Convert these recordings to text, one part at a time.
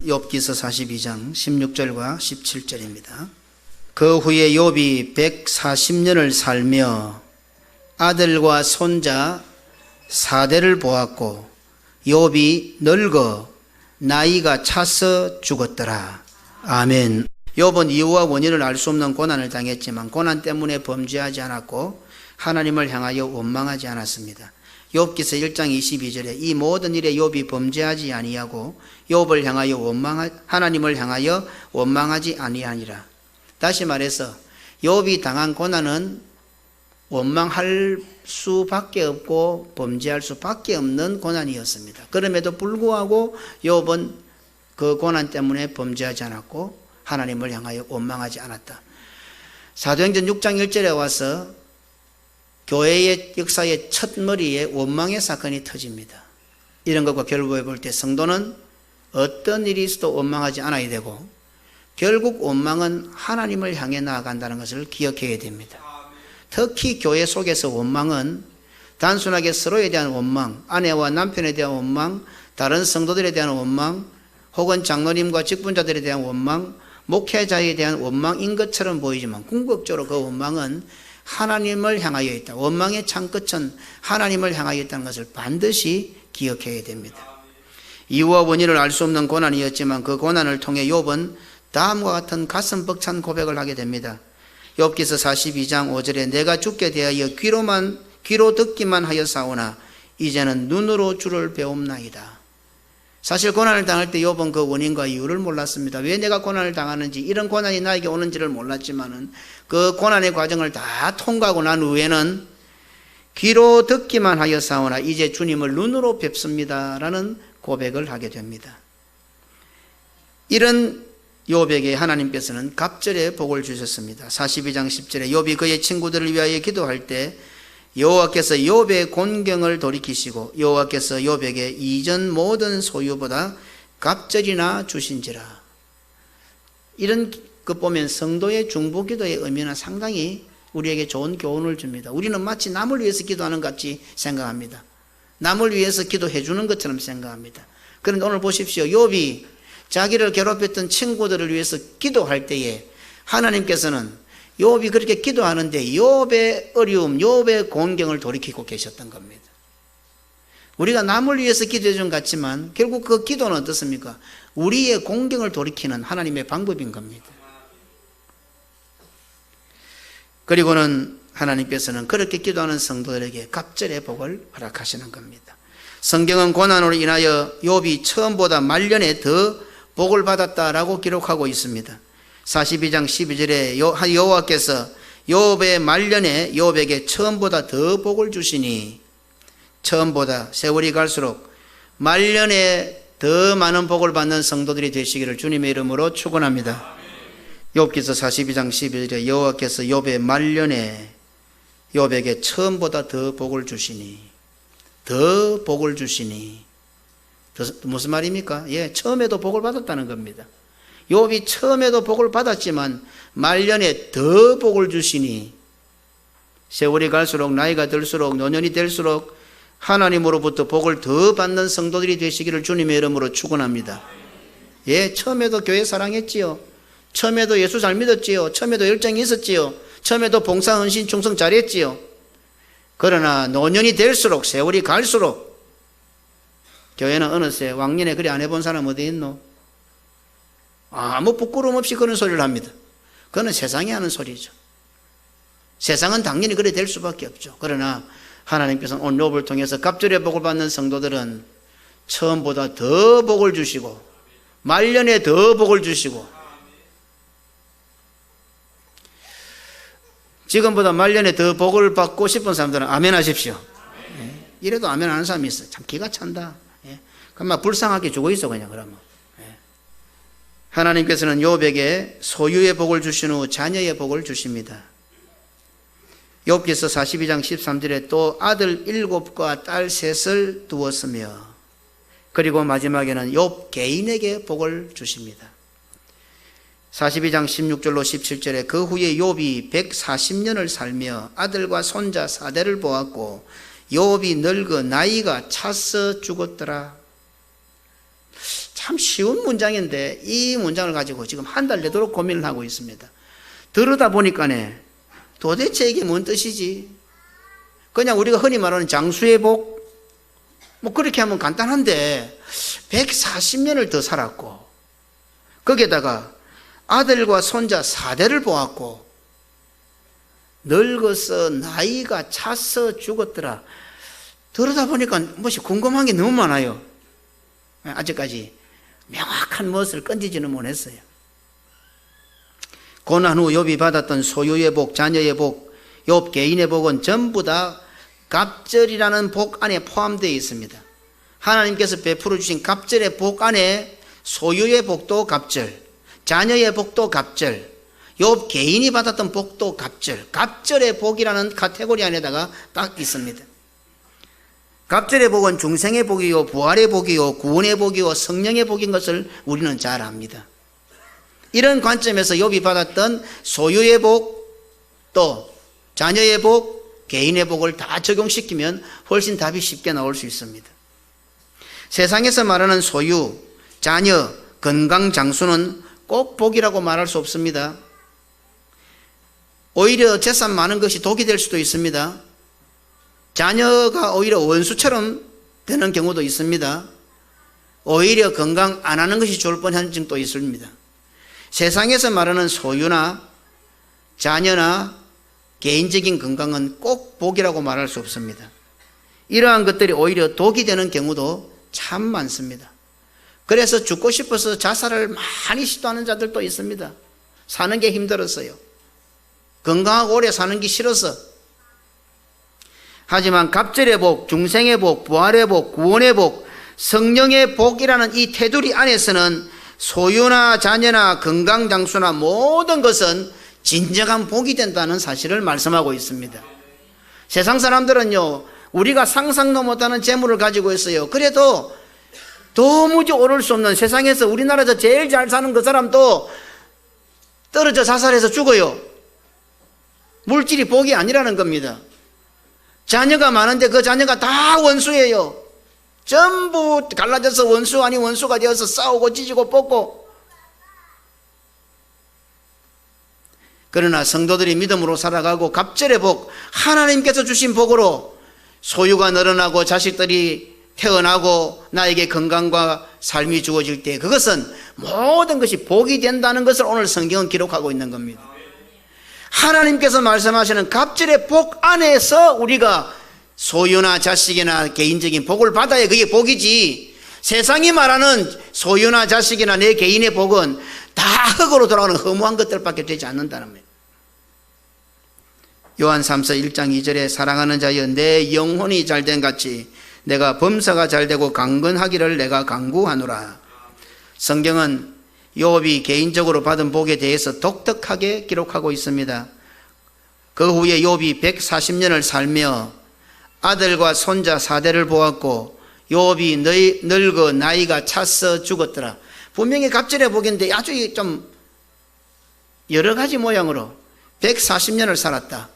욥기서 42장 16절과 17절입니다. 그 후에 욥이 140년을 살며 아들과 손자 4대를 보았고 욥이 늙어 나이가 차서 죽었더라. 아멘. 욥은 이유와 원인을 알 수 없는 고난을 당했지만 고난 때문에 범죄하지 않았고 하나님을 향하여 원망하지 않았습니다. 욥기서 1장 22절에 이 모든 일에 욥이 범죄하지 아니하고 욥을 향하여 하나님을 향하여 원망하지 아니하니라. 다시 말해서 욥이 당한 고난은 원망할 수밖에 없고 범죄할 수밖에 없는 고난이었습니다. 그럼에도 불구하고 욥은 그 고난 때문에 범죄하지 않았고 하나님을 향하여 원망하지 않았다. 사도행전 6장 1절에 와서 교회의 역사의 첫 머리에 원망의 사건이 터집니다. 이런 것과 결부해 볼 때 성도는 어떤 일이 있어도 원망하지 않아야 되고 결국 원망은 하나님을 향해 나아간다는 것을 기억해야 됩니다. 특히 교회 속에서 원망은 단순하게 서로에 대한 원망, 아내와 남편에 대한 원망, 다른 성도들에 대한 원망, 혹은 장로님과 직분자들에 대한 원망, 목회자에 대한 원망인 것처럼 보이지만 궁극적으로 그 원망은 하나님을 향하여 있다. 원망의 창끝은 하나님을 향하여 있다는 것을 반드시 기억해야 됩니다. 이유와 원인을 알 수 없는 고난이었지만 그 고난을 통해 욥은 다음과 같은 가슴 벅찬 고백을 하게 됩니다. 욥기서 42장 5절에 내가 주께 대하여 귀로 듣기만 하였사오나 이제는 눈으로 주를 배움나이다. 사실 고난을 당할 때 욥은 그 원인과 이유를 몰랐습니다. 왜 내가 고난을 당하는지, 이런 고난이 나에게 오는지를 몰랐지만은 그 고난의 과정을 다 통과하고 난 후에는 귀로 듣기만 하였사오나 이제 주님을 눈으로 뵙습니다라는 고백을 하게 됩니다. 이런 욥에게 하나님께서는 갑절의 복을 주셨습니다. 42장 10절에 욥이 그의 친구들을 위하여 기도할 때 여호와께서 욥의 곤경을 돌이키시고 여호와께서 욥에게 이전 모든 소유보다 갑절이나 주신지라. 이런 것 보면 성도의 중보기도의 의미는 상당히 우리에게 좋은 교훈을 줍니다. 우리는 마치 남을 위해서 기도하는 것 같이 생각합니다. 남을 위해서 기도해 주는 것처럼 생각합니다. 그런데 오늘 보십시오. 욥이 자기를 괴롭혔던 친구들을 위해서 기도할 때에 하나님께서는 욥이 그렇게 기도하는데 욥의 어려움, 욥의 곤경을 돌이키고 계셨던 겁니다. 우리가 남을 위해서 기도해 준 것 같지만 결국 그 기도는 어떻습니까? 우리의 곤경을 돌이키는 하나님의 방법인 겁니다. 그리고는 하나님께서는 그렇게 기도하는 성도들에게 갑절의 복을 허락하시는 겁니다. 성경은 고난으로 인하여 욥이 처음보다 말년에 더 복을 받았다라고 기록하고 있습니다. 42장 12절에 여호와께서 욥의 말년에 욥에게 처음보다 더 복을 주시니, 처음보다 세월이 갈수록 말년에 더 많은 복을 받는 성도들이 되시기를 주님의 이름으로 축원합니다. 욥기서 42장 12절에 여호와께서 욥의 말년에 욥에게 처음보다 더 복을 주시니, 더 복을 주시니, 무슨 말입니까? 예, 처음에도 복을 받았다는 겁니다. 욥이 처음에도 복을 받았지만 말년에 더 복을 주시니, 세월이 갈수록 나이가 들수록 노년이 될수록 하나님으로부터 복을 더 받는 성도들이 되시기를 주님의 이름으로 축원합니다. 예, 처음에도 교회 사랑했지요. 처음에도 예수 잘 믿었지요. 처음에도 열정이 있었지요. 처음에도 봉사, 헌신, 충성 잘했지요. 그러나 노년이 될수록, 세월이 갈수록, 교회는 어느새 왕년에 그리 안 해본 사람 어디 있노? 아무 부끄러움 없이 그런 소리를 합니다. 그거는 세상이 하는 소리죠. 세상은 당연히 그래 될 수밖에 없죠. 그러나 하나님께서는 오늘 욥을 통해서 갑절의 복을 받는 성도들은 처음보다 더 복을 주시고 말년에 더 복을 주시고, 지금보다 말년에 더 복을 받고 싶은 사람들은 아멘 하십시오. 예. 이래도 아멘 하는 사람이 있어요. 참 기가 찬다. 예. 그럼 불쌍하게 주고 있어 그냥. 그러면 예. 하나님께서는 욥에게 소유의 복을 주신 후 자녀의 복을 주십니다. 욥기서 42장 13절에 또 아들 7과 딸 3을 두었으며, 그리고 마지막에는 욥 개인에게 복을 주십니다. 42장 16절로 17절에 그 후에 욥이 140년을 살며 아들과 손자 4대를 보았고 욥이 늙어 나이가 차서 죽었더라. 참 쉬운 문장인데 이 문장을 가지고 지금 한 달 내도록 고민을 하고 있습니다. 들으다 보니까네 도대체 이게 뭔 뜻이지? 그냥 우리가 흔히 말하는 장수의 복 뭐 그렇게 하면 간단한데 140년을 더 살았고 거기에다가 아들과 손자 4대를 보았고 늙어서 나이가 차서 죽었더라. 들으다 보니까 무엇이 궁금한 게 너무 많아요. 아직까지 명확한 무엇을 건지지는 못했어요. 고난 후 욥이 받았던 소유의 복, 자녀의 복, 욥 개인의 복은 전부 다 갑절이라는 복 안에 포함되어 있습니다. 하나님께서 베풀어 주신 갑절의 복 안에 소유의 복도 갑절, 자녀의 복도 갑절, 욥 개인이 받았던 복도 갑절, 갑절의 복이라는 카테고리 안에다가 딱 있습니다. 갑절의 복은 중생의 복이요, 부활의 복이요, 구원의 복이요, 성령의 복인 것을 우리는 잘 압니다. 이런 관점에서 욥이 받았던 소유의 복, 또 자녀의 복, 개인의 복을 다 적용시키면 훨씬 답이 쉽게 나올 수 있습니다. 세상에서 말하는 소유, 자녀, 건강, 장수는 꼭 복이라고 말할 수 없습니다. 오히려 재산 많은 것이 독이 될 수도 있습니다. 자녀가 오히려 원수처럼 되는 경우도 있습니다. 오히려 건강 안 하는 것이 좋을 뻔한 적도 있습니다. 세상에서 말하는 소유나 자녀나 개인적인 건강은 꼭 복이라고 말할 수 없습니다. 이러한 것들이 오히려 독이 되는 경우도 참 많습니다. 그래서 죽고 싶어서 자살을 많이 시도하는 자들도 있습니다. 사는 게 힘들었어요. 건강하고 오래 사는 게 싫어서. 하지만 갑절의 복, 중생의 복, 부활의 복, 구원의 복, 성령의 복이라는 이 테두리 안에서는 소유나 자녀나 건강 장수나 모든 것은 진정한 복이 된다는 사실을 말씀하고 있습니다. 세상 사람들은요, 우리가 상상도 못하는 재물을 가지고 있어요. 그래도 도무지 오를 수 없는 세상에서 우리나라에서 제일 잘 사는 그 사람도 떨어져 자살해서 죽어요. 물질이 복이 아니라는 겁니다. 자녀가 많은데 그 자녀가 다 원수예요. 전부 갈라져서 원수 아닌 원수가 되어서 싸우고 찢고 뽑고. 그러나 성도들이 믿음으로 살아가고 갑절의 복, 하나님께서 주신 복으로 소유가 늘어나고 자식들이 태어나고 나에게 건강과 삶이 주어질 때 그것은 모든 것이 복이 된다는 것을 오늘 성경은 기록하고 있는 겁니다. 하나님께서 말씀하시는 갑절의 복 안에서 우리가 소유나 자식이나 개인적인 복을 받아야 그게 복이지, 세상이 말하는 소유나 자식이나 내 개인의 복은 다 흙으로 돌아가는 허무한 것들밖에 되지 않는다는 거예요. 요한 3서 1장 2절에 사랑하는 자여 내 영혼이 잘된 같이 내가 범사가 잘되고 강건하기를 내가 간구하노라. 성경은 욥이 개인적으로 받은 복에 대해서 독특하게 기록하고 있습니다. 그 후에 욥이 140년을 살며 아들과 손자 4대를 보았고 욥이 늙어 나이가 차서 죽었더라. 분명히 갑절의 복인데 아주 좀 여러 가지 모양으로 140년을 살았다.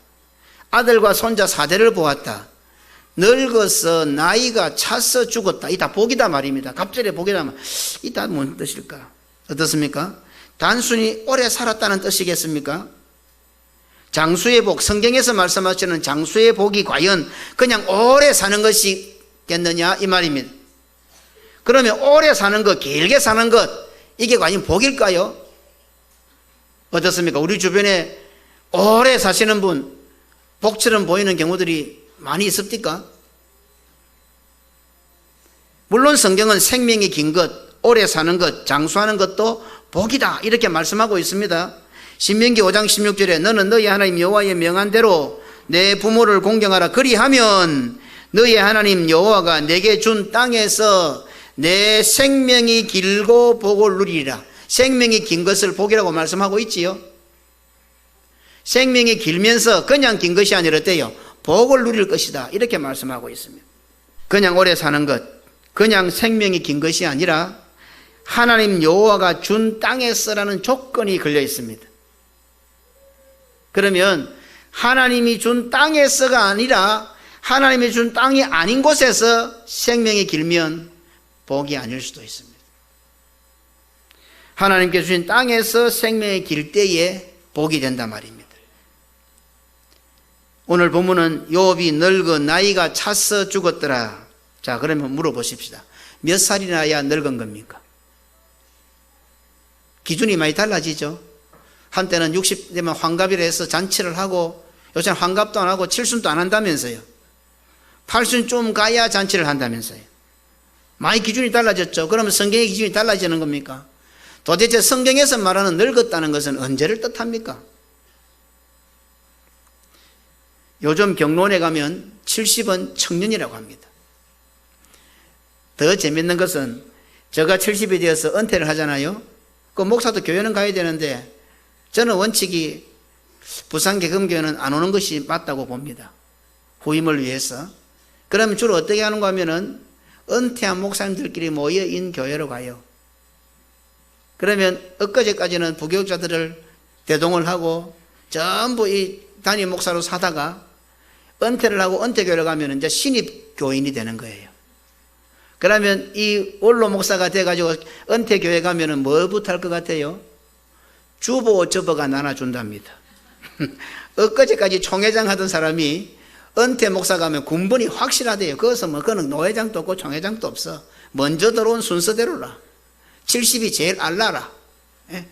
아들과 손자 4대를 보았다. 늙어서 나이가 차서 죽었다. 이 다 복이다 말입니다. 갑절의 복이다 말. 이 다 뭔 뜻일까? 어떻습니까? 단순히 오래 살았다는 뜻이겠습니까? 장수의 복, 성경에서 말씀하시는 장수의 복이 과연 그냥 오래 사는 것이겠느냐 이 말입니다. 그러면 오래 사는 것, 길게 사는 것, 이게 과연 복일까요? 어떻습니까? 우리 주변에 오래 사시는 분, 복처럼 보이는 경우들이 많이 있습니까? 물론 성경은 생명이 긴 것, 오래 사는 것, 장수하는 것도 복이다 이렇게 말씀하고 있습니다. 신명기 5장 16절에 너는 너희 하나님 여호와의 명한 대로 내 부모를 공경하라. 그리하면 너희 하나님 여호와가 내게 준 땅에서 내 생명이 길고 복을 누리리라. 생명이 긴 것을 복이라고 말씀하고 있지요. 생명이 길면서 그냥 긴 것이 아니라 어때요? 복을 누릴 것이다 이렇게 말씀하고 있습니다. 그냥 오래 사는 것, 그냥 생명이 긴 것이 아니라 하나님 여호와가 준 땅에서라는 조건이 걸려 있습니다. 그러면 하나님이 준 땅에서가 아니라 하나님이 준 땅이 아닌 곳에서 생명이 길면 복이 아닐 수도 있습니다. 하나님께 주신 땅에서 생명의 길 때에 복이 된단 말입니다. 오늘 본문은 욥이 늙어 나이가 차서 죽었더라. 자, 그러면 물어보십시다. 몇 살이나야 늙은 겁니까? 기준이 많이 달라지죠. 한때는 60되면 환갑이라 해서 잔치를 하고, 요새는 환갑도 안 하고 칠순도 안 한다면서요. 8순 좀 가야 잔치를 한다면서요. 많이 기준이 달라졌죠. 그러면 성경의 기준이 달라지는 겁니까? 도대체 성경에서 말하는 늙었다는 것은 언제를 뜻합니까? 요즘 경론에 가면 70은 청년이라고 합니다. 더 재밌는 것은 제가 70이 되어서 은퇴를 하잖아요. 그 목사도 교회는 가야 되는데 저는 원칙이 부산개금교회는 안 오는 것이 맞다고 봅니다. 후임을 위해서. 그러면 주로 어떻게 하는가 하면은 은퇴한 목사님들끼리 모여 인 교회로 가요. 그러면 엊그제까지는 부교육자들을 대동을 하고 전부 이 담임 목사로 사다가 은퇴를 하고 은퇴교회로 가면 이제 신입 교인이 되는 거예요. 그러면 이 원로 목사가 돼가지고 은퇴교회 가면은 뭐부터 할 것 같아요? 주보 접어가 나눠준답니다. 엊그제까지 총회장 하던 사람이 은퇴 목사 가면 군번이 확실하대요. 그것은 뭐, 그거는 노회장도 없고 총회장도 없어. 먼저 들어온 순서대로라. 70이 제일 알라라. 예?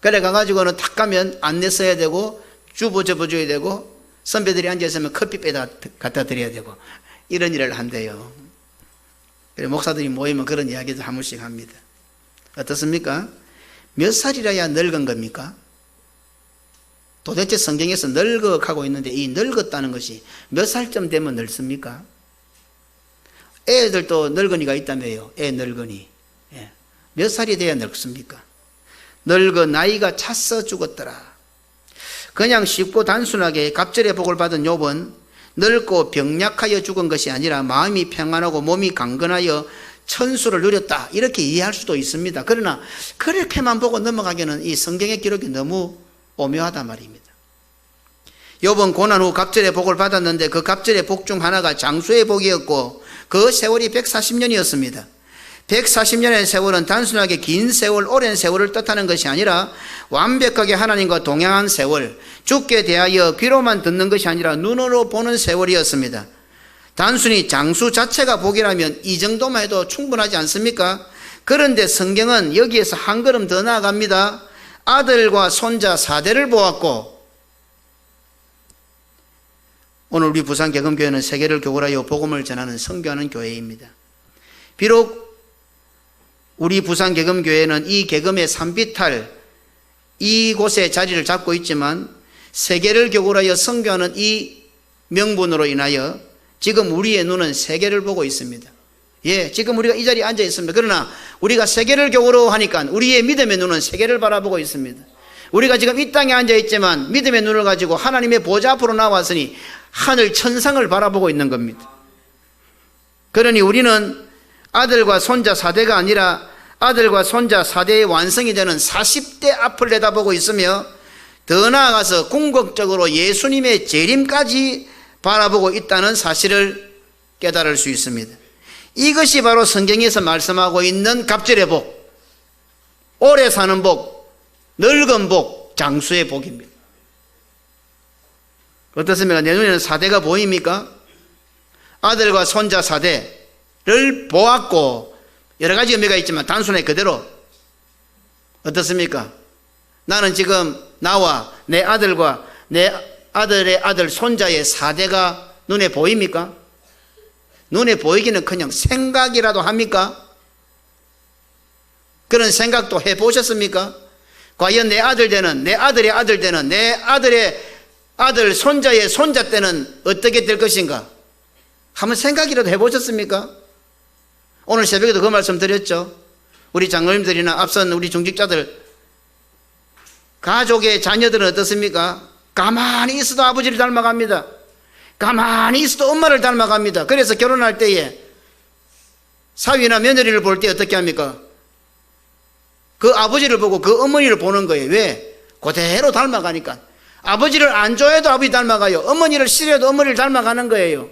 그래 가가지고는 탁 가면 안내 써야 되고, 주보 접어줘야 되고, 선배들이 앉아있으면 커피 빼다 갖다 드려야 되고, 이런 일을 한대요. 그래, 목사들이 모이면 그런 이야기도 한 번씩 합니다. 어떻습니까? 몇 살이라야 늙은 겁니까? 도대체 성경에서 늙어가고 있는데 이 늙었다는 것이 몇 살쯤 되면 늙습니까? 애들도 늙은이가 있다며요. 애 늙은이. 예. 몇 살이 돼야 늙습니까? 늙어 나이가 차서 죽었더라. 그냥 쉽고 단순하게 갑절의 복을 받은 욥은 늙고 병약하여 죽은 것이 아니라 마음이 평안하고 몸이 강건하여 천수를 누렸다, 이렇게 이해할 수도 있습니다. 그러나 그렇게만 보고 넘어가기에는 이 성경의 기록이 너무 오묘하단 말입니다. 욥은 고난 후 갑절의 복을 받았는데 그 갑절의 복 중 하나가 장수의 복이었고 그 세월이 140년이었습니다. 140년의 세월은 단순하게 긴 세월, 오랜 세월을 뜻하는 것이 아니라 완벽하게 하나님과 동행한 세월, 죽게 대하여 귀로만 듣는 것이 아니라 눈으로 보는 세월이었습니다. 단순히 장수 자체가 복이라면 이 정도만 해도 충분하지 않습니까? 그런데 성경은 여기에서 한 걸음 더 나아갑니다. 아들과 손자 4대를 보았고, 오늘 우리 부산개금교회는 세계를 교골하여 복음을 전하는 선교하는 교회입니다. 비록 우리 부산개금교회는 이 개금의 산비탈 이곳에 자리를 잡고 있지만 세계를 교골하여 선교하는 이 명분으로 인하여 지금 우리의 눈은 세계를 보고 있습니다. 예, 지금 우리가 이 자리에 앉아 있습니다. 그러나 우리가 세계를 교골하여 하니까 우리의 믿음의 눈은 세계를 바라보고 있습니다. 우리가 지금 이 땅에 앉아 있지만 믿음의 눈을 가지고 하나님의 보좌 앞으로 나왔으니 하늘 천상을 바라보고 있는 겁니다. 그러니 우리는 아들과 손자 4대가 아니라 아들과 손자 4대의 완성이 되는 40대 앞을 내다보고 있으며 더 나아가서 궁극적으로 예수님의 재림까지 바라보고 있다는 사실을 깨달을 수 있습니다. 이것이 바로 성경에서 말씀하고 있는 갑절의 복, 오래 사는 복, 늙은 복, 장수의 복입니다. 어떻습니까? 내 눈에는 4대가 보입니까? 아들과 손자 4대를 보았고 여러 가지 의미가 있지만 단순히 그대로 어떻습니까? 나는 지금 나와 내 아들과 내 아들의 아들 손자의 4대가 눈에 보입니까? 눈에 보이기는커녕 생각이라도 합니까? 그런 생각도 해보셨습니까? 과연 내 아들 되는, 내 아들의 아들 되는, 내 아들의 아들 손자의 손자 때는 어떻게 될 것인가? 한번 생각이라도 해보셨습니까? 오늘 새벽에도 그 말씀 드렸죠. 우리 장로님들이나 앞선 우리 중직자들, 가족의 자녀들은 어떻습니까? 가만히 있어도 아버지를 닮아갑니다. 가만히 있어도 엄마를 닮아갑니다. 그래서 결혼할 때에 사위나 며느리를 볼 때 어떻게 합니까? 그 아버지를 보고 그 어머니를 보는 거예요. 왜? 그대로 닮아가니까. 아버지를 안 좋아해도 아버지 닮아가요. 어머니를 싫어해도 어머니를 닮아가는 거예요.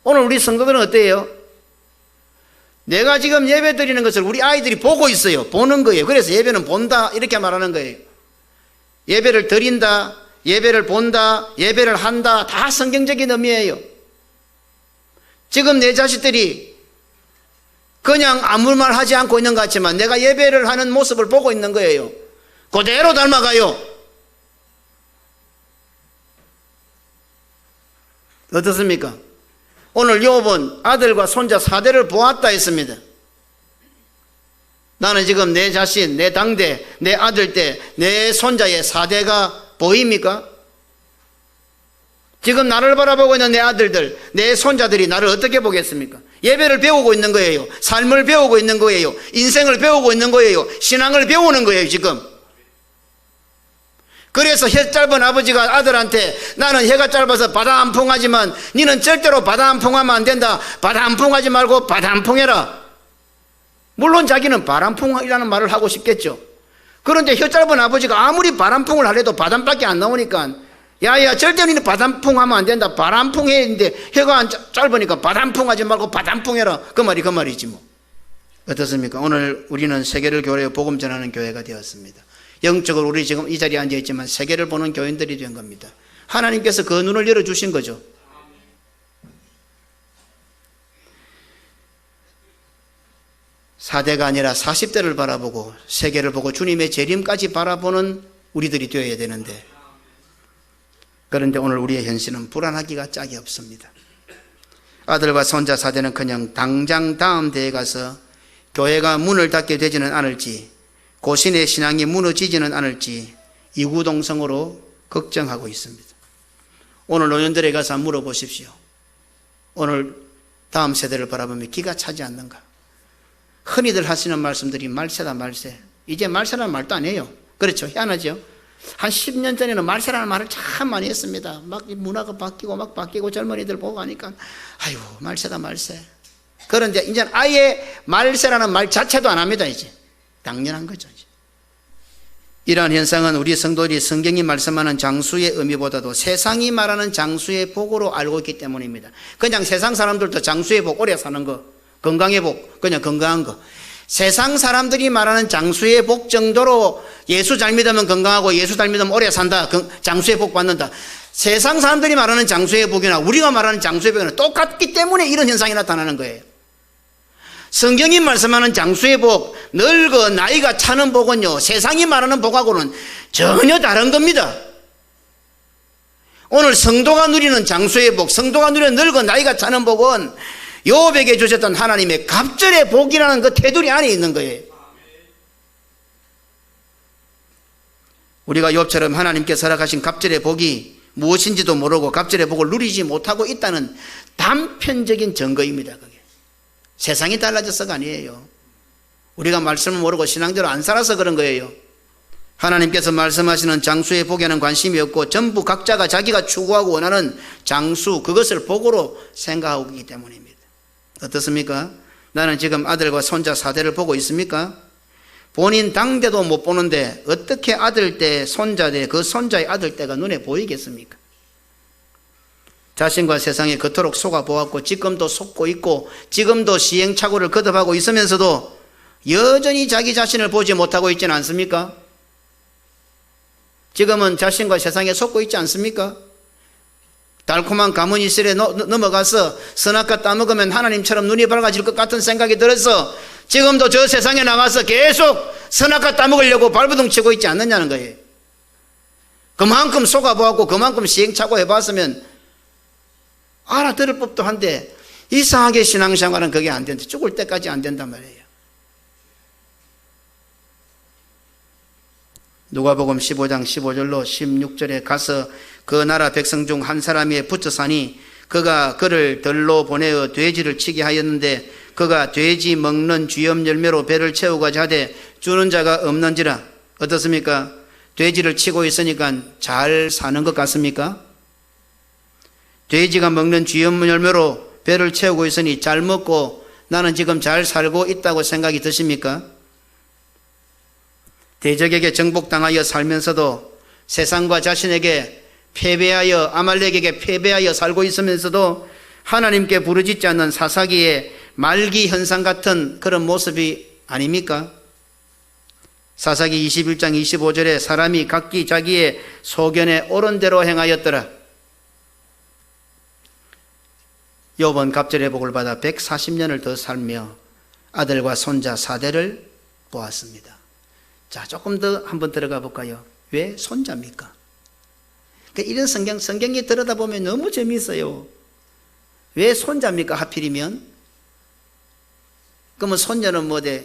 오늘 우리 성도들은 어때요? 내가 지금 예배 드리는 것을 우리 아이들이 보고 있어요. 보는 거예요. 그래서 예배는 본다 이렇게 말하는 거예요. 예배를 드린다, 예배를 본다, 예배를 한다, 다 성경적인 의미예요. 지금 내 자식들이 그냥 아무 말 하지 않고 있는 것 같지만 내가 예배를 하는 모습을 보고 있는 거예요. 그대로 닮아가요. 어떻습니까? 오늘 욥은 아들과 손자 4대를 보았다 했습니다. 나는 지금 내 자신, 내 당대, 내 아들대, 내 손자의 4대가 보입니까? 지금 나를 바라보고 있는 내 아들들, 내 손자들이 나를 어떻게 보겠습니까? 예배를 배우고 있는 거예요. 삶을 배우고 있는 거예요. 인생을 배우고 있는 거예요. 신앙을 배우는 거예요, 지금. 그래서 혀 짧은 아버지가 아들한테 나는 혀가 짧아서 바다 안 풍하지만 니는 절대로 바다 안 풍하면 안 된다. 바다 안 풍하지 말고 바다 안 풍해라. 물론 자기는 바람풍이라는 말을 하고 싶겠죠. 그런데 혀 짧은 아버지가 아무리 바람풍을 하려도 바람밖에 안 나오니까 야야 절대 니는 바람풍하면 안 된다. 바람풍해 했는데 혀가 짧으니까 바람풍하지 말고 바람풍해라. 그 말이지 뭐. 어떻습니까? 오늘 우리는 세계를 교회에 복음 전하는 교회가 되었습니다. 영적으로 우리 지금 이 자리에 앉아있지만 세계를 보는 교인들이 된 겁니다. 하나님께서 그 눈을 열어주신 거죠. (4대가) 아니라 40대를 바라보고 세계를 보고 주님의 재림까지 바라보는 우리들이 되어야 되는데, 그런데 오늘 우리의 현실은 불안하기가 짝이 없습니다. 아들과 손자 4대는 그냥 당장 다음 대에 가서 교회가 문을 닫게 되지는 않을지, 고신의 신앙이 무너지지는 않을지 이구동성으로 걱정하고 있습니다. 오늘 노년들에 가서 물어보십시오. 오늘 다음 세대를 바라보며 기가 차지 않는가? 흔히들 하시는 말씀들이 말세다 말세. 이제 말세라는 말도 안 해요. 그렇죠? 희한하죠? 한 10년 전에는 말세라는 말을 참 많이 했습니다. 막 문화가 바뀌고 젊은이들 보고 가니까 아이고 말세다 말세. 그런데 이제는 아예 말세라는 말 자체도 안 합니다. 이제 당연한 거죠. 이러한 현상은 우리 성도들이 성경이 말씀하는 장수의 의미보다도 세상이 말하는 장수의 복으로 알고 있기 때문입니다. 그냥 세상 사람들도 장수의 복, 오래 사는 거, 건강의 복, 그냥 건강한 거. 세상 사람들이 말하는 장수의 복 정도로 예수 잘 믿으면 건강하고 예수 잘 믿으면 오래 산다, 장수의 복 받는다. 세상 사람들이 말하는 장수의 복이나 우리가 말하는 장수의 복은 똑같기 때문에 이런 현상이 나타나는 거예요. 성경이 말씀하는 장수의 복, 늙어 나이가 차는 복은요, 세상이 말하는 복하고는 전혀 다른 겁니다. 오늘 성도가 누리는 장수의 복, 성도가 누리는 늙어 나이가 차는 복은 욥에게 주셨던 하나님의 갑절의 복이라는 그 테두리 안에 있는 거예요. 우리가 욥처럼 하나님께서 허락하신 갑절의 복이 무엇인지도 모르고 갑절의 복을 누리지 못하고 있다는 단편적인 증거입니다. 그게 세상이 달라져서가 아니에요. 우리가 말씀을 모르고 신앙대로 안 살아서 그런 거예요. 하나님께서 말씀하시는 장수의 복에는 관심이 없고 전부 각자가 자기가 추구하고 원하는 장수, 그것을 복으로 생각하고 있기 때문입니다. 어떻습니까? 나는 지금 아들과 손자 4대를 보고 있습니까? 본인 당대도 못 보는데 어떻게 아들대, 손자대, 그 손자의 아들대가 눈에 보이겠습니까? 자신과 세상에 그토록 속아보았고 지금도 속고 있고 지금도 시행착오를 거듭하고 있으면서도 여전히 자기 자신을 보지 못하고 있지는 않습니까? 지금은 자신과 세상에 속고 있지 않습니까? 달콤한 가문 이슬에 넘어가서 선악과 따먹으면 하나님처럼 눈이 밝아질 것 같은 생각이 들어서 지금도 저 세상에 나가서 계속 선악과 따먹으려고 발버둥 치고 있지 않느냐는 거예요. 그만큼 속아보았고 그만큼 시행착오 해봤으면 알아들을 법도 한데 이상하게 신앙생활은 그게 안 된다. 죽을 때까지 안 된단 말이에요. 누가복음 15장 15절로 16절에 가서 그 나라 백성 중 한 사람이 붙여 사니 그가 그를 들로 보내어 돼지를 치게 하였는데 그가 돼지 먹는 쥐염 열매로 배를 채우고자 하되 주는 자가 없는지라. 어떻습니까? 돼지를 치고 있으니까 잘 사는 것 같습니까? 돼지가 먹는 쥐염 열매로 배를 채우고 있으니 잘 먹고 나는 지금 잘 살고 있다고 생각이 드십니까? 대적에게 정복당하여 살면서도 세상과 자신에게 패배하여 아말렉에게 패배하여 살고 있으면서도 하나님께 부르짖지 않는 사사기에 말기 현상 같은 그런 모습이 아닙니까? 사사기 21장 25절에 사람이 각기 자기의 소견에 옳은 대로 행하였더라. 욥은 갑절의 복을 받아 140년을 더 살며 아들과 손자 4대를 보았습니다. 자, 조금 더 한번 들어가 볼까요? 왜 손자입니까? 그러니까 이런 성경이 들여다보면 너무 재미있어요. 왜 손자입니까? 하필이면? 그러면 손녀는 뭐대?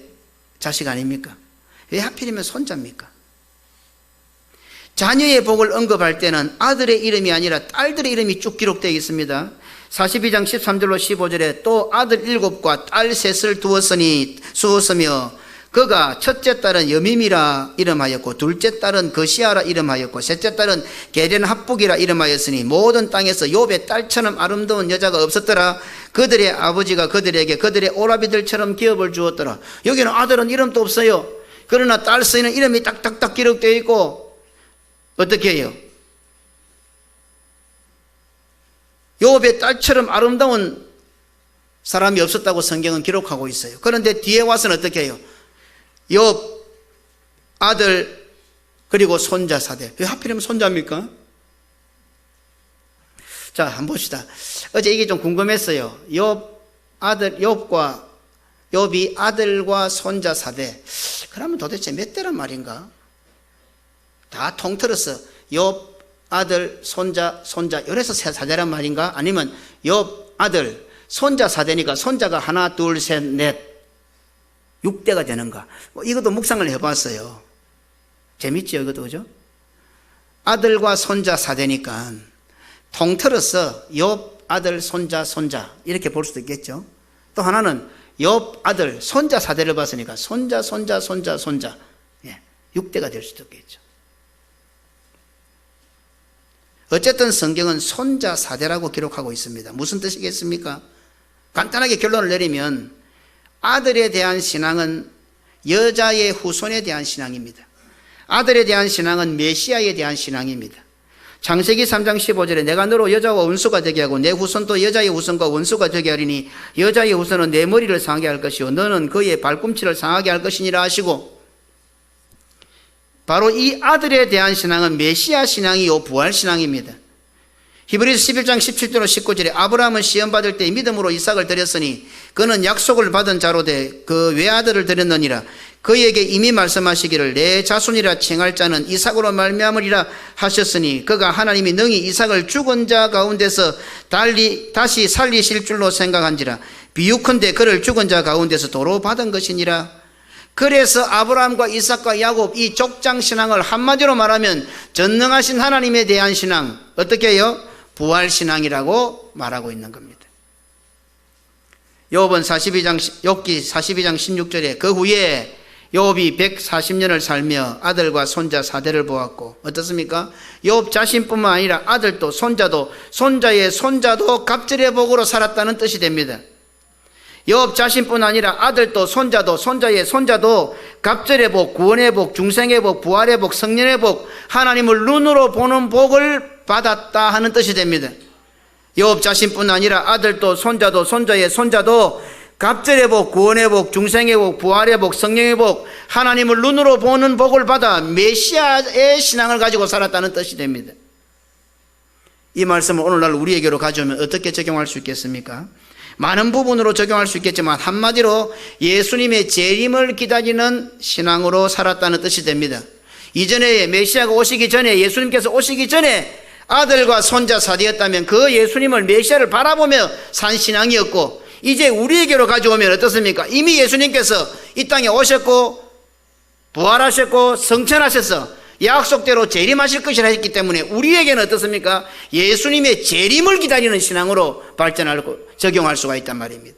자식 아닙니까? 왜 하필이면 손자입니까? 자녀의 복을 언급할 때는 아들의 이름이 아니라 딸들의 이름이 쭉 기록되어 있습니다. 42장 13절로 15절에 또 아들 7과 딸 3을 두었으며 그가 첫째 딸은 여밈이라 이름하였고 둘째 딸은 거시아라 이름하였고 셋째 딸은 게렌합북이라 이름하였으니 모든 땅에서 욥의 딸처럼 아름다운 여자가 없었더라. 그들의 아버지가 그들에게 그들의 오라비들처럼 기업을 주었더라. 여기는 아들은 이름도 없어요. 그러나 딸 쓰이는 이름이 딱딱딱 기록되어 있고 어떻게 해요? 욥의 딸처럼 아름다운 사람이 없었다고 성경은 기록하고 있어요. 그런데 뒤에 와서는 어떻게 해요? 욥 아들 그리고 손자 4대. 왜 하필이면 손자입니까? 자, 한번 봅시다. 어제 이게 좀 궁금했어요. 욥이 아들과 손자 4대. 그러면 도대체 몇 대란 말인가? 다 통틀어서 욥 아들 손자 이래서 4대란 말인가? 아니면 욥 아들 손자 4대니까 손자가 하나 둘 셋 넷 6대가 되는가? 이것도 묵상을 해봤어요. 재밌죠 이것도, 그죠? 아들과 손자 4대니까 통틀어서 욥 아들 손자 이렇게 볼 수도 있겠죠. 또 하나는 욥 아들 손자 4대를 봤으니까 손자 6대가 될 수도 있겠죠. 어쨌든 성경은 손자 4대라고 기록하고 있습니다. 무슨 뜻이겠습니까? 간단하게 결론을 내리면 아들에 대한 신앙은 여자의 후손에 대한 신앙입니다. 아들에 대한 신앙은 메시아에 대한 신앙입니다. 창세기 3장 15절에 내가 너로 여자와 원수가 되게 하고 내 후손도 여자의 후손과 원수가 되게 하리니 여자의 후손은 내 머리를 상하게 할 것이요 너는 그의 발꿈치를 상하게 할 것이니라 하시고, 바로 이 아들에 대한 신앙은 메시아 신앙이요 부활 신앙입니다. 히브리서 11장 17절로 19절에 아브라함은 시험받을 때 믿음으로 이삭을 드렸으니 그는 약속을 받은 자로 돼 그 외아들을 드렸느니라. 그에게 이미 말씀하시기를 내 자손이라 칭할 자는 이삭으로 말미암으리라 하셨으니 그가 하나님이 능히 이삭을 죽은 자 가운데서 다시 살리실 줄로 생각한지라. 비유컨대 그를 죽은 자 가운데서 도로 받은 것이니라. 그래서 아브라함과 이삭과 야곱 이 족장 신앙을 한마디로 말하면 전능하신 하나님에 대한 신앙, 어떻게 해요? 부활 신앙이라고 말하고 있는 겁니다. 욥기 42장 16절에 그 후에 욥이 140년을 살며 아들과 손자 4대를 보았고, 어떻습니까? 욥 자신뿐만 아니라 아들도 손자도 손자의 손자도 갑절의 복으로 살았다는 뜻이 됩니다. 욥 자신뿐 아니라 아들도 손자도 손자의 손자도 갑절의 복, 구원의 복, 중생의 복, 부활의 복, 성년의 복, 하나님을 눈으로 보는 복을 받았다 하는 뜻이 됩니다. 욥 자신뿐 아니라 아들도 손자도 손자의 손자도 갑절의 복, 구원의 복, 중생의 복, 부활의 복, 성령의 복, 하나님을 눈으로 보는 복을 받아 메시아의 신앙을 가지고 살았다는 뜻이 됩니다. 이 말씀을 오늘날 우리에게로 가져오면 어떻게 적용할 수 있겠습니까? 많은 부분으로 적용할 수 있겠지만 한마디로 예수님의 재림을 기다리는 신앙으로 살았다는 뜻이 됩니다. 이전에 메시아가 오시기 전에, 예수님께서 오시기 전에 아들과 손자 4대였다면 그 예수님을 메시아를 바라보며 산 신앙이었고, 이제 우리에게로 가져오면 어떻습니까? 이미 예수님께서 이 땅에 오셨고 부활하셨고 성천하셔서 약속대로 재림하실 것이라 했기 때문에 우리에게는 어떻습니까? 예수님의 재림을 기다리는 신앙으로 발전하고 적용할 수가 있단 말입니다.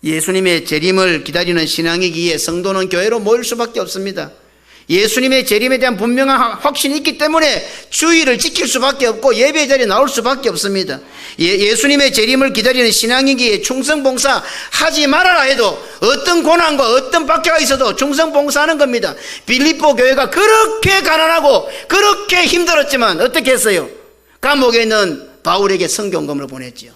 예수님의 재림을 기다리는 신앙이기에 성도는 교회로 모일 수밖에 없습니다. 예수님의 재림에 대한 분명한 확신이 있기 때문에 주의를 지킬 수밖에 없고 예배 자리에 나올 수밖에 없습니다. 예수님의 재림을 기다리는 신앙이기에 충성봉사 하지 말아라 해도 어떤 고난과 어떤 박해가 있어도 충성봉사하는 겁니다. 빌립보 교회가 그렇게 가난하고 그렇게 힘들었지만 어떻게 했어요? 감옥에 있는 바울에게 성경금을 보냈지요.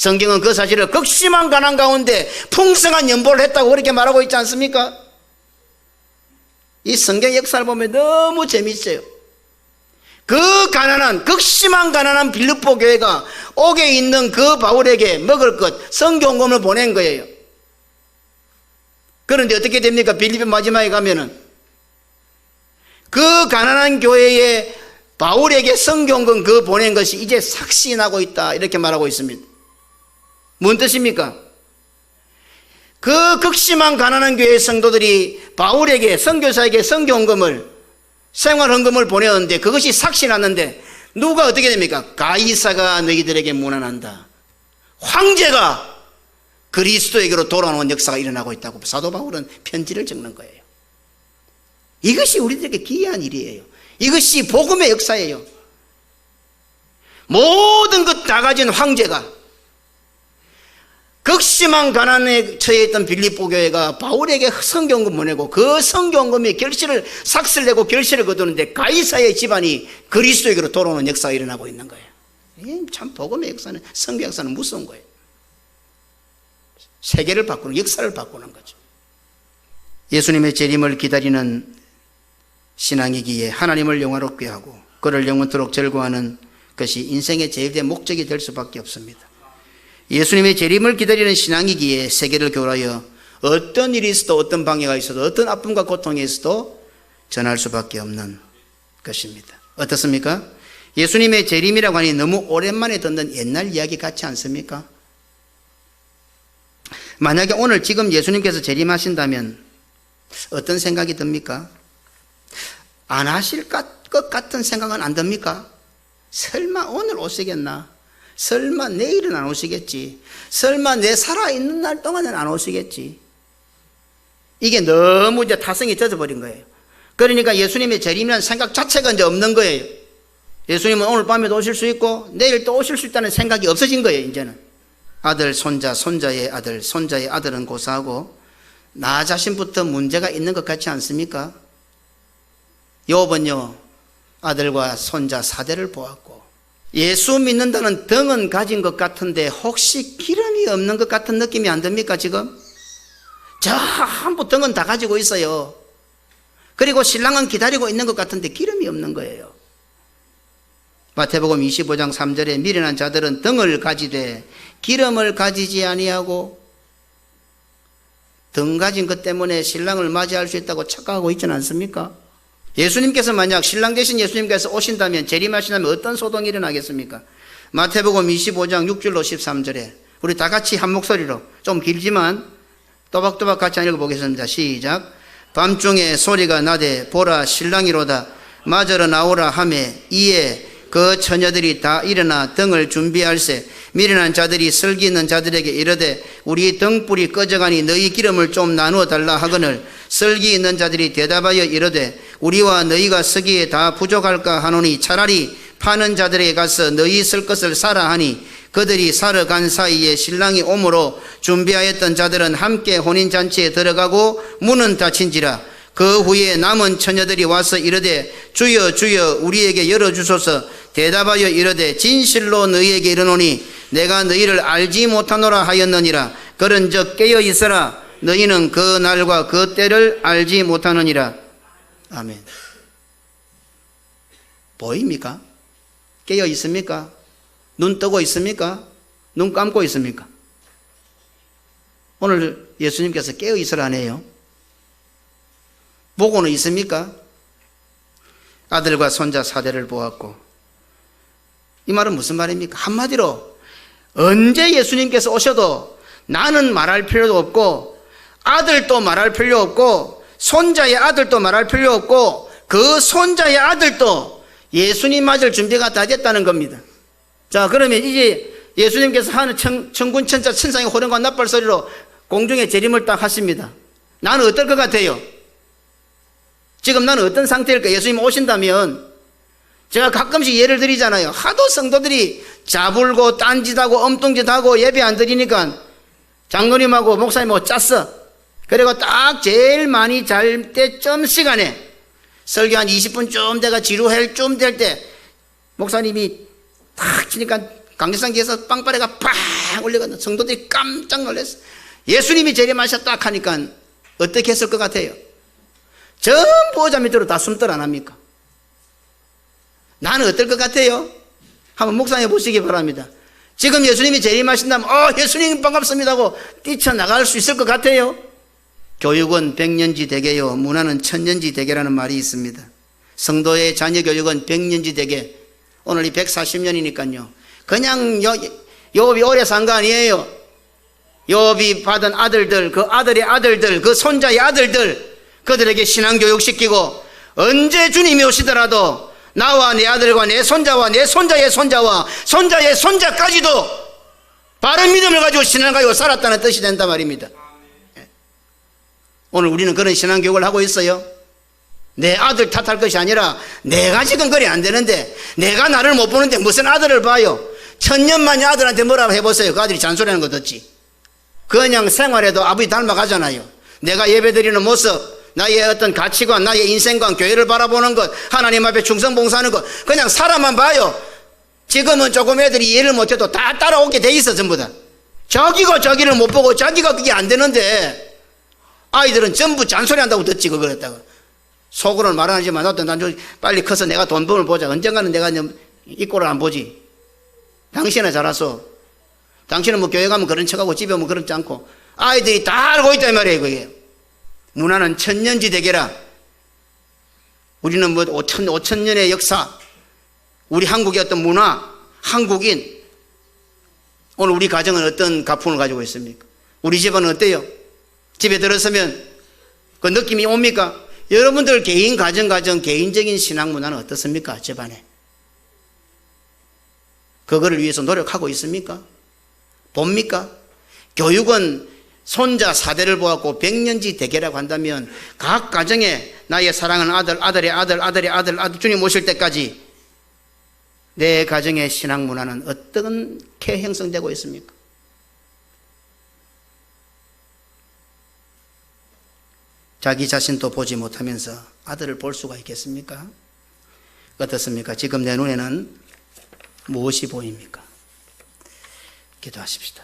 성경은 그 사실을 극심한 가난 가운데 풍성한 연보를 했다고 그렇게 말하고 있지 않습니까? 이 성경 역사를 보면 너무 재미있어요. 그 가난한, 극심한 가난한 빌립보 교회가 옥에 있는 그 바울에게 먹을 것, 성경금을 보낸 거예요. 그런데 어떻게 됩니까? 빌립보 마지막에 가면은 그 가난한 교회에 바울에게 성경금 그 보낸 것이 이제 삭신하고 있다, 이렇게 말하고 있습니다. 뭔 뜻입니까? 그 극심한 가난한 교회의 성도들이 바울에게, 선교사에게 성경금을, 생활헌금을 보내었는데 그것이 삭신하는데 누가 어떻게 됩니까? 가이사가 너희들에게 문안한다. 황제가 그리스도에게로 돌아오는 역사가 일어나고 있다고 사도 바울은 편지를 적는 거예요. 이것이 우리들에게 기이한 일이에요. 이것이 복음의 역사예요. 모든 것 다 가진 황제가, 극심한 가난에 처해 있던 빌립보 교회가 바울에게 성경금 보내고 그 성경금이 결실을, 삭슬 내고 결실을 거두는데 가이사의 집안이 그리스도에게로 돌아오는 역사가 일어나고 있는 거예요. 참 복음의 역사는, 성경 역사는 무서운 거예요. 세계를 바꾸는, 역사를 바꾸는 거죠. 예수님의 재림을 기다리는 신앙이기에 하나님을 영화롭게 하고 그를 영원토록 절거하는 것이 인생의 제일된 목적이 될 수밖에 없습니다. 예수님의 재림을 기다리는 신앙이기에 세계를 교란하여 어떤 일이 있어도, 어떤 방해가 있어도, 어떤 아픔과 고통이 있어도 전할 수밖에 없는 것입니다. 어떻습니까? 예수님의 재림이라고 하니 너무 오랜만에 듣는 옛날 이야기 같지 않습니까? 만약에 오늘 지금 예수님께서 재림하신다면 어떤 생각이 듭니까? 안 하실 것 같은 생각은 안 듭니까? 설마 오늘 오시겠나? 설마 내일은 안 오시겠지? 설마 내 살아있는 날 동안은 안 오시겠지? 이게 너무 이제 타성이 젖어버린 거예요. 그러니까 예수님의 재림이라는 생각 자체가 이제 없는 거예요. 예수님은 오늘 밤에도 오실 수 있고 내일 또 오실 수 있다는 생각이 없어진 거예요. 이제는 아들, 손자, 손자의 아들, 손자의 아들은 고사하고 나 자신부터 문제가 있는 것 같지 않습니까? 욥은요, 아들과 손자 4대를 보았고 예수 믿는다는 덩은 가진 것 같은데 혹시 기름이 없는 것 같은 느낌이 안 듭니까 지금? 전부 덩은 다 가지고 있어요. 그리고 신랑은 기다리고 있는 것 같은데 기름이 없는 거예요. 마태복음 25장 3절에 미련한 자들은 덩을 가지되 기름을 가지지 아니하고, 덩 가진 것 때문에 신랑을 맞이할 수 있다고 착각하고 있지는 않습니까? 예수님께서 만약 신랑 되신 예수님께서 오신다면, 재림하신다면 어떤 소동이 일어나겠습니까? 마태복음 25장 6절로 13절에 우리 다 같이 한 목소리로, 좀 길지만 또박또박 같이 읽어보겠습니다. 시작. 밤중에 소리가 나되 보라 신랑이로다 맞으러 나오라 하매 이에 그 처녀들이 다 일어나 등을 준비할세 미련한 자들이 슬기 있는 자들에게 이르되 우리 등불이 꺼져가니 너희 기름을 좀 나누어 달라 하거늘 슬기 있는 자들이 대답하여 이르되 우리와 너희가 쓰기에 다 부족할까 하노니 차라리 파는 자들에게 가서 너희 쓸 것을 사라 하니 그들이 사러 간 사이에 신랑이 오므로 준비하였던 자들은 함께 혼인잔치에 들어가고 문은 닫힌지라. 그 후에 남은 처녀들이 와서 이르되 주여 주여 우리에게 열어주소서. 대답하여 이르되 진실로 너희에게 이르노니 내가 너희를 알지 못하노라 하였느니라. 그런즉 깨어 있으라. 너희는 그 날과 그 때를 알지 못하느니라. 아멘. 보입니까? 깨어 있습니까? 눈 뜨고 있습니까? 눈 감고 있습니까? 오늘 예수님께서 깨어 있으라 하네요. 보고는 있습니까? 아들과 손자 4대를 보았고. 이 말은 무슨 말입니까? 한마디로 언제 예수님께서 오셔도 나는 말할 필요도 없고 아들도 말할 필요 없고 손자의 아들도 말할 필요 없고 그 손자의 아들도 예수님 맞을 준비가 다 됐다는 겁니다. 자, 그러면 이제 예수님께서 하는 천군 천사 천상의 호령과 납발 소리로 공중에 재림을 딱 하십니다. 나는 어떨 것 같아요? 지금 나는 어떤 상태일까? 예수님 오신다면 제가 가끔씩 예를 드리잖아요. 하도 성도들이 자불고 딴짓하고 엉뚱짓하고 예배 안 드리니까 장로님하고 목사님하고 짰어. 그리고 딱 제일 많이 잘 때쯤 시간에 설교 한 20분쯤 돼가 지루할 쯤 될 때 목사님이 딱 치니까 강제상기에서 빵빠레가 팍 올려가는 성도들이 깜짝 놀랐어요. 예수님이 재림하셨다 하니까 어떻게 했을 것 같아요? 전부 오자 밑으로 다 숨들 안 합니까? 나는 어떨 것 같아요? 한번 묵상해 보시기 바랍니다. 지금 예수님이 재림하신다면 예수님 반갑습니다 하고 뛰쳐나갈 수 있을 것 같아요? 교육은 백년지 대계요 문화는 천년지 대계라는 말이 있습니다. 성도의 자녀 교육은 백년지 대계. 오늘 이 140년이니까요 그냥 욥이 오래 산 거 아니에요. 욥이 받은 아들들, 그 아들의 아들들, 그 손자의 아들들, 그들에게 신앙교육 시키고 언제 주님이 오시더라도 나와 내 아들과 내 손자와 내 손자의 손자와 손자의 손자까지도 바른 믿음을 가지고 신앙을 가지고 살았다는 뜻이 된단 말입니다. 오늘 우리는 그런 신앙교육을 하고 있어요. 내 아들 탓할 것이 아니라 내가 지금 그래 안 되는데 내가 나를 못 보는데 무슨 아들을 봐요. 천년만년 아들한테 뭐라고 해보세요. 그 아들이 잔소리하는 거 듣지. 그냥 생활에도 아버지 닮아가잖아요. 내가 예배드리는 모습, 나의 어떤 가치관, 나의 인생관, 교회를 바라보는 것, 하나님 앞에 충성봉사하는 것, 그냥 사람만 봐요. 지금은 조금 애들이 이해를 못해도 다 따라오게 돼 있어. 전부 다 저기가 저기를 못 보고 자기가 그게 안 되는데 아이들은 전부 잔소리한다고 듣지. 그걸 했다가 속으로는 말 안 하지만 나도 난 빨리 커서 내가 돈 벌을 보자. 언젠가는 내가 이 꼴을 안 보지. 당신은 잘 알았어. 당신은 뭐 교회 가면 그런 척하고 집에 오면 그렇지 않고. 아이들이 다 알고 있단 말이에요. 그게 문화는 천년지 대계라. 우리는 뭐 5천년의 역사, 우리 한국의 어떤 문화, 한국인. 오늘 우리 가정은 어떤 가풍을 가지고 있습니까? 우리 집은 어때요? 집에 들어서면 그 느낌이 옵니까? 여러분들 개인 가정 개인적인 신앙 문화는 어떻습니까? 집안에 그거를 위해서 노력하고 있습니까? 봅니까? 교육은 손자 4대를 보았고 백년지 대계라고 한다면 각 가정에 나의 사랑하는 아들, 아들의 아들, 아들의 아들, 주님 오실 때까지 내 가정의 신앙 문화는 어떻게 형성되고 있습니까? 자기 자신도 보지 못하면서 아들을 볼 수가 있겠습니까? 어떻습니까? 지금 내 눈에는 무엇이 보입니까? 기도하십시다.